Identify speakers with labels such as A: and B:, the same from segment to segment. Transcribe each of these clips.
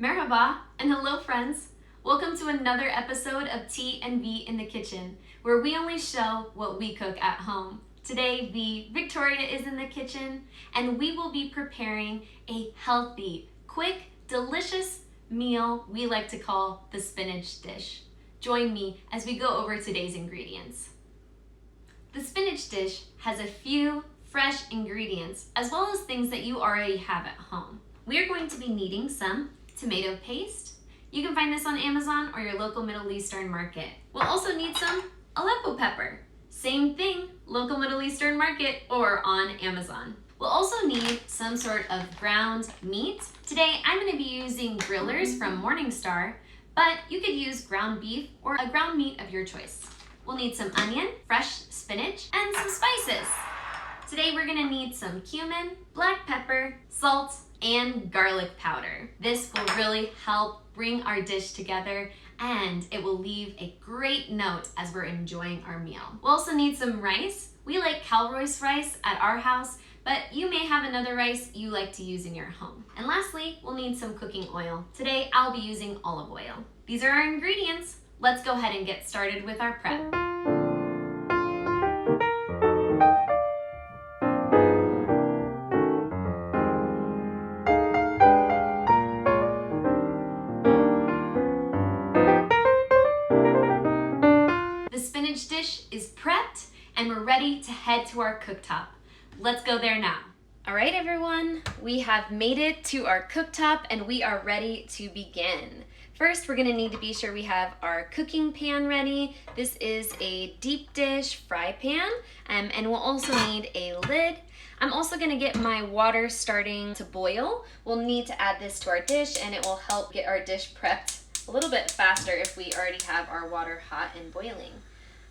A: Merhaba and hello friends. Welcome to another episode of T and V in the Kitchen, where we only show what we cook at home. Today, Victoria is in the kitchen and we will be preparing a healthy, quick, delicious meal we like to call the spinach dish. Join me as we go over today's ingredients. The spinach dish has a few fresh ingredients as well as things that you already have at home. We are going to be needing some tomato paste. You can find this on Amazon or your local Middle Eastern market. We'll also need some Aleppo pepper. Same thing, local Middle Eastern market or on Amazon. We'll also need some sort of ground meat. Today I'm going to be using grillers from Morningstar, but you could use ground beef or a ground meat of your choice. We'll need some onion, fresh spinach, and some spices. Today we're going to need some cumin, black pepper, salt, and garlic powder. This will really help bring our dish together and it will leave a great note as we're enjoying our meal. We'll also need some rice. We like Calroy's rice at our house, but you may have another rice you like to use in your home. And lastly, we'll need some cooking oil. Today I'll be using olive oil. These are our ingredients. Let's go ahead and get started with our prep. Dish is prepped and we're ready to head to our cooktop. Let's go there now. All right, everyone, we have made it to our cooktop and we are ready to begin. First, we're gonna need to be sure we have our cooking pan ready. This is a deep dish fry pan, and we'll also need a lid. I'm also gonna get my water starting to boil. We'll need to add this to our dish and it will help get our dish prepped a little bit faster if we already have our water hot and boiling.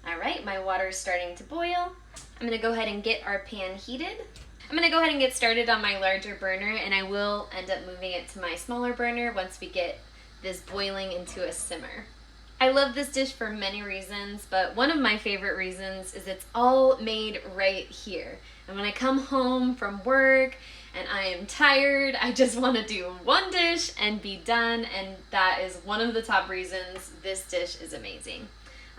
A: All right, my water is starting to boil. I'm gonna go ahead and get our pan heated. I'm gonna go ahead and get started on my larger burner and I will end up moving it to my smaller burner once we get this boiling into a simmer. I love this dish for many reasons, but one of my favorite reasons is it's all made right here. And when I come home from work and I am tired, I just wanna do one dish and be done, and that is one of the top reasons this dish is amazing.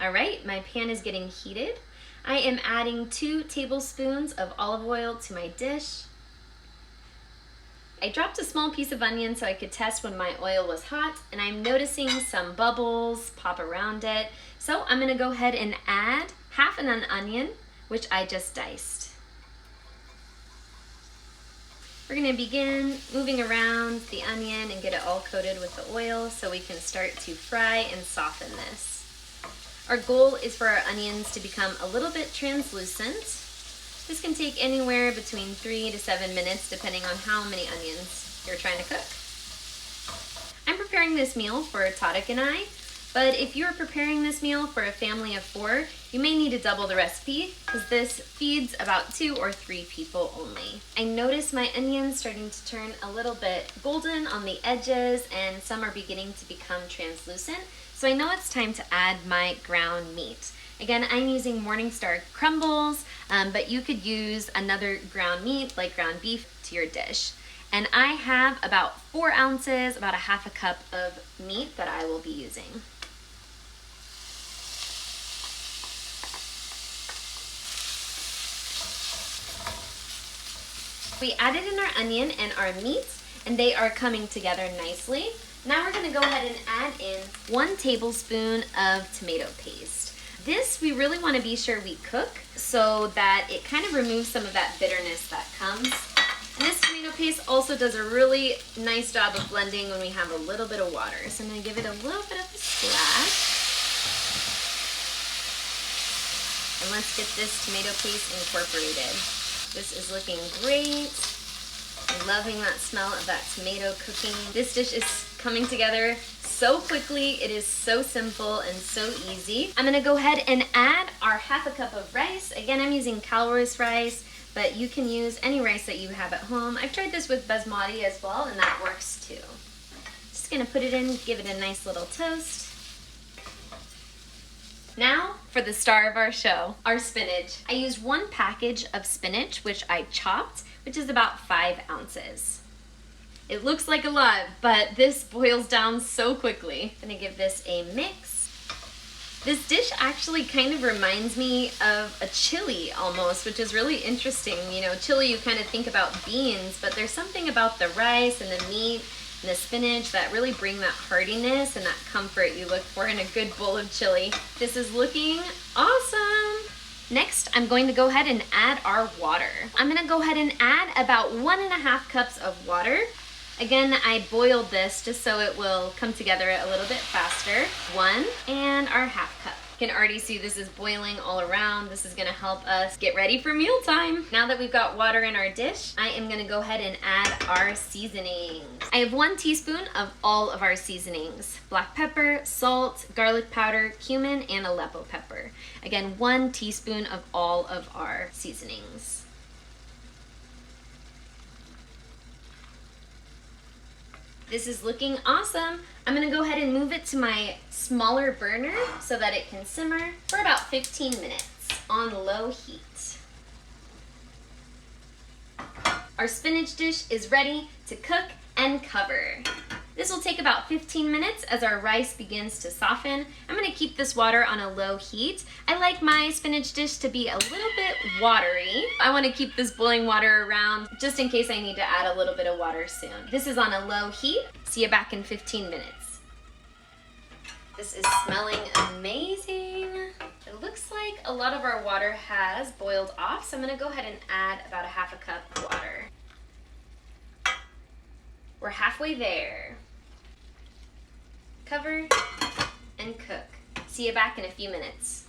A: All right, my pan is getting heated. I am adding 2 tablespoons of olive oil to my dish. I dropped a small piece of onion so I could test when my oil was hot, and I'm noticing some bubbles pop around it. So I'm gonna go ahead and add half an onion, which I just diced. We're gonna begin moving around the onion and get it all coated with the oil so we can start to fry and soften this. Our goal is for our onions to become a little bit translucent. This can take anywhere between 3 to 7 minutes depending on how many onions you're trying to cook. I'm preparing this meal for Tadic and I, but if you're preparing this meal for a family of 4, you may need to double the recipe because this feeds about 2 or 3 people only. I notice my onions starting to turn a little bit golden on the edges and some are beginning to become translucent. So I know it's time to add my ground meat. Again, I'm using Morningstar crumbles, but you could use another ground meat like ground beef to your dish. And I have about 4 ounces, about a half a cup of meat that I will be using. We added in our onion and our meat, and they are coming together nicely. Now we're gonna go ahead and add in 1 tablespoon of tomato paste. This we really wanna be sure we cook so that it kind of removes some of that bitterness that comes. And this tomato paste also does a really nice job of blending when we have a little bit of water. So I'm gonna give it a little bit of a splash. And let's get this tomato paste incorporated. This is looking great. I'm loving that smell of that tomato cooking. This dish is coming together so quickly. It is so simple and so easy. I'm gonna go ahead and add our half a cup of rice. Again, I'm using Calroy's rice, but you can use any rice that you have at home. I've tried this with basmati as well, and that works too. Just gonna put it in, give it a nice little toast. Now for the star of our show, our spinach. I used 1 package of spinach, which I chopped, which is about 5 ounces. It looks like a lot, but this boils down so quickly. I'm gonna give this a mix. This dish actually kind of reminds me of a chili almost, which is really interesting. You know, chili, you kind of think about beans, but there's something about the rice and the meat and the spinach that really bring that heartiness and that comfort you look for in a good bowl of chili. This is looking awesome. Next, I'm going to go ahead and add our water. I'm gonna go ahead and add about 1.5 cups of water. Again, I boiled this just so it will come together a little bit faster. 1 and our 1/2 cup. You can already see this is boiling all around. This is gonna help us get ready for mealtime. Now that we've got water in our dish, I am gonna go ahead and add our seasonings. I have 1 teaspoon of all of our seasonings. Black pepper, salt, garlic powder, cumin, and Aleppo pepper. Again, 1 teaspoon of all of our seasonings. This is looking awesome. I'm gonna go ahead and move it to my smaller burner so that it can simmer for about 15 minutes on low heat. Our spinach dish is ready to cook and cover. This will take about 15 minutes as our rice begins to soften. I'm gonna keep this water on a low heat. I like my spinach dish to be a little bit watery. I wanna keep this boiling water around just in case I need to add a little bit of water soon. This is on a low heat. See you back in 15 minutes. This is smelling amazing. It looks like a lot of our water has boiled off, so I'm gonna go ahead and add about 1/2 cup of water. We're halfway there. Cover and cook. See you back in a few minutes.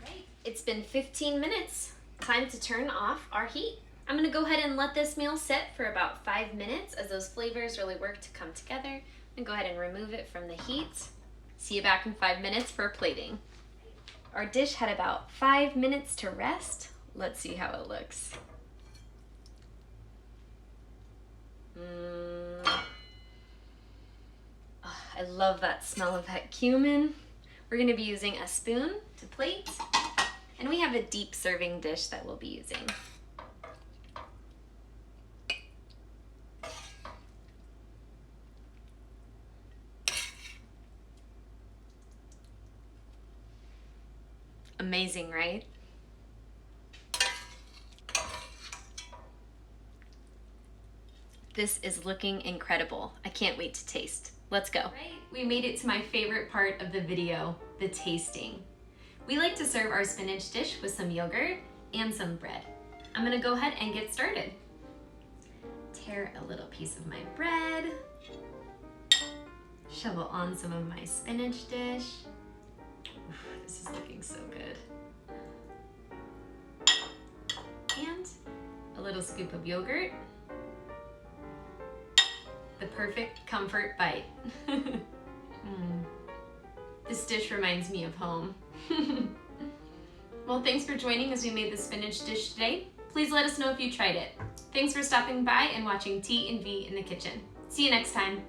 A: Right, it's been 15 minutes. Time to turn off our heat. I'm gonna go ahead and let this meal sit for about 5 minutes as those flavors really work to come together. I'm gonna go ahead and remove it from the heat. See you back in 5 minutes for plating. Our dish had about 5 minutes to rest. Let's see how it looks. Oh, I love that smell of that cumin. We're gonna be using a spoon to plate, and we have a deep serving dish that we'll be using. Amazing, right? This is looking incredible. I can't wait to taste. Let's go. Right, we made it to my favorite part of the video, the tasting. We like to serve our spinach dish with some yogurt and some bread. I'm gonna go ahead and get started. Tear a little piece of my bread. Shovel on some of my spinach dish. Oof, this is looking so good. And a little scoop of yogurt. The perfect comfort bite. This dish reminds me of home. Well, thanks for joining as we made the spinach dish today. Please let us know if you tried it. Thanks for stopping by and watching T and V in the Kitchen. See you next time.